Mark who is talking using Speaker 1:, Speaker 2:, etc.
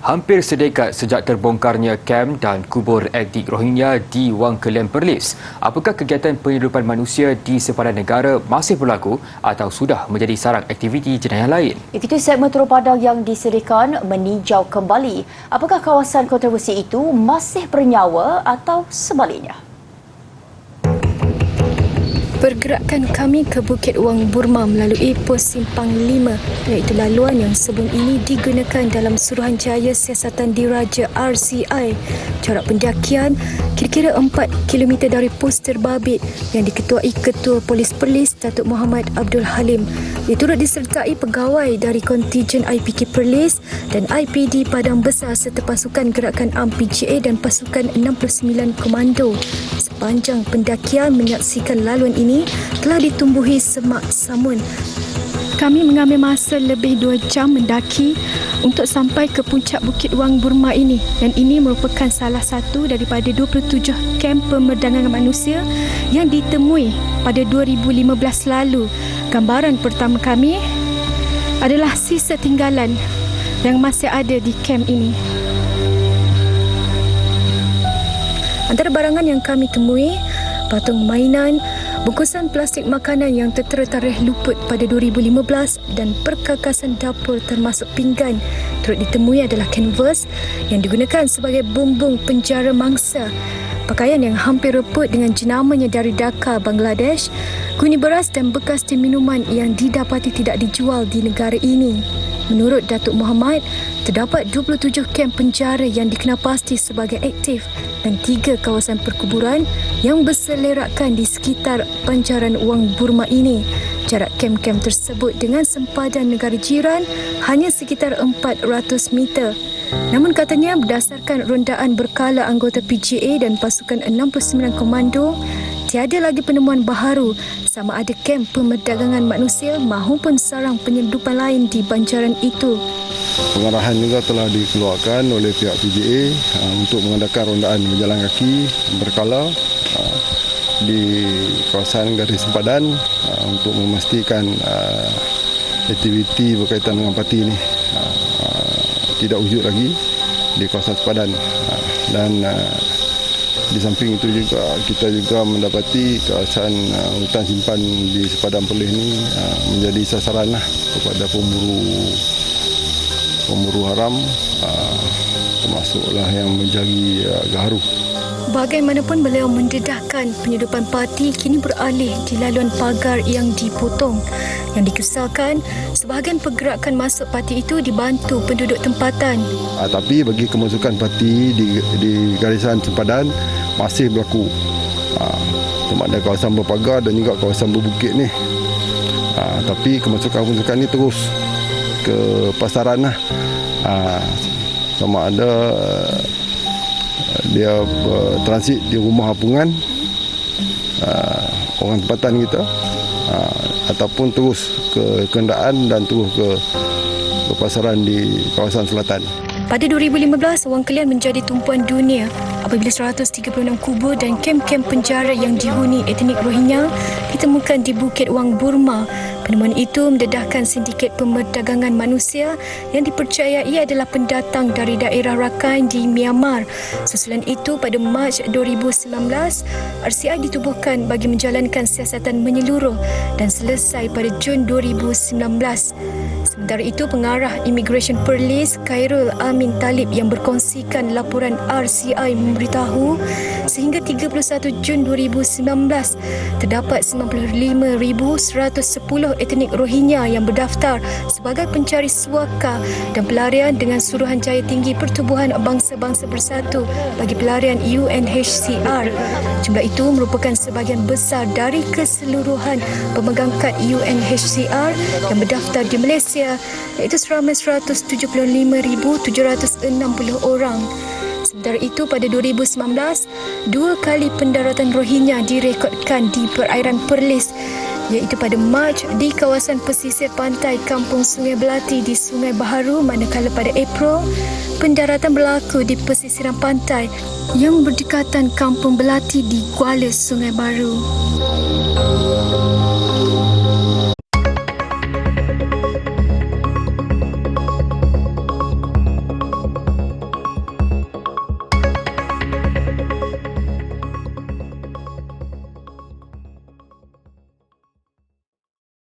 Speaker 1: Hampir sedekad sejak terbongkarnya kem dan kubur etnik Rohingya di Wang Kelian Perlis, apakah kegiatan penyeludupan manusia di sepadan negara masih berlaku atau sudah menjadi sarang aktiviti jenayah lain?
Speaker 2: Itu segmen Turun Padang yang disediakan meninjau kembali apakah kawasan kontroversi itu masih bernyawa atau sebaliknya.
Speaker 3: Pergerakan kami ke Bukit Wang Burma melalui pos Simpang 5 iaitu laluan yang sebelum ini digunakan dalam Suruhanjaya Siasatan Diraja RCI. Jarak pendakian kira-kira 4 km dari pos terbabit yang diketuai Ketua Polis Perlis Datuk Muhammad Abdul Halim. Ia turut disertai pegawai dari kontijen IPK Perlis dan IPD Padang Besar serta pasukan gerakan AMP PGA dan pasukan 69 Komando. Sepanjang pendakian menyaksikan laluan ini telah ditumbuhi semak samun. Kami mengambil masa lebih 2 jam mendaki untuk sampai ke puncak Bukit Wang Burma ini, dan ini merupakan salah satu daripada 27 kem pemerdagangan manusia yang ditemui pada 2015 lalu. Gambaran pertama kami adalah sisa tinggalan yang masih ada di kem ini. Antara barangan yang kami temui, patung mainan, bungkusan plastik makanan yang tertera tarikh luput pada 2015 dan perkakasan dapur termasuk pinggan. Turut ditemui adalah kanvas yang digunakan sebagai bumbung penjara mangsa, pakaian yang hampir reput dengan jenamanya dari Dhaka, Bangladesh, guni beras dan bekas tin minuman yang didapati tidak dijual di negara ini. Menurut Datuk Muhammad, terdapat 27 kem penjara yang dikenal pasti sebagai aktif dan 3 kawasan perkuburan yang berselerakkan di sekitar pancaran Wang Burma ini. Jarak kem-kem tersebut dengan sempadan negara jiran hanya sekitar 400 meter. Namun katanya berdasarkan rondaan berkala anggota PGA dan pasukan 69 Komando, tiada lagi penemuan baharu sama ada kem pemerdagangan manusia maupun sarang penyeludupan lain di banjaran itu.
Speaker 4: Pengarahan juga telah dikeluarkan oleh pihak PGA untuk mengadakan rondaan berjalan kaki berkala di kawasan garis sempadan untuk memastikan aktiviti berkaitan dengan parti ini tidak wujud lagi di kawasan sempadan. Dan di samping itu juga kita juga mendapati kawasan hutan simpan di sepadan Perlis ini menjadi sasaran kepada pemburu haram, termasuklah yang menjadi gaharu.
Speaker 3: Bagaimanapun beliau mendedahkan penyeludupan parti kini beralih di laluan pagar yang dipotong. Yang dikesalkan, sebahagian pergerakan masuk parti itu dibantu penduduk tempatan.
Speaker 4: Tapi bagi kemasukan parti di garisan sempadan masih berlaku. Sama ada kawasan berpagar dan juga kawasan berbukit ni. Tapi kemasukan ni terus ke pasaran lah. Sama ada dia transit di rumah hapungan orang tempatan kita, ataupun terus ke kenderaan dan terus ke pasaran di kawasan selatan.
Speaker 3: Pada 2015, Wang Kelian menjadi tumpuan dunia apabila 136 kubur dan kem-kem penjara yang dihuni etnik Rohingya ditemukan di Bukit Wang Burma. Penemuan itu mendedahkan sindiket pemerdagangan manusia yang dipercayai adalah pendatang dari daerah Rakhine di Myanmar. Susulan itu, pada Mac 2019, RCI ditubuhkan bagi menjalankan siasatan menyeluruh dan selesai pada Jun 2019. Sementara itu, pengarah Immigration Perlis Khairul Amin Talib yang berkongsikan laporan RCI memberitahu sehingga 31 Jun 2019 terdapat 95,110 etnik Rohingya yang berdaftar sebagai pencari suaka dan pelarian dengan Suruhanjaya Tinggi Pertubuhan Bangsa-Bangsa Bersatu bagi pelarian UNHCR. Jumlah itu merupakan sebahagian besar dari keseluruhan pemegang kad UNHCR yang berdaftar di Malaysia, iaitu seramai 175,760 orang. Sementara itu, pada 2019, 2 kali pendaratan Rohingya direkodkan di perairan Perlis, iaitu pada Mac di kawasan pesisir pantai Kampung Sungai Belati di Sungai Baharu, manakala pada April, pendaratan berlaku di pesisiran pantai yang berdekatan Kampung Belati di Kuala Sungai Baru.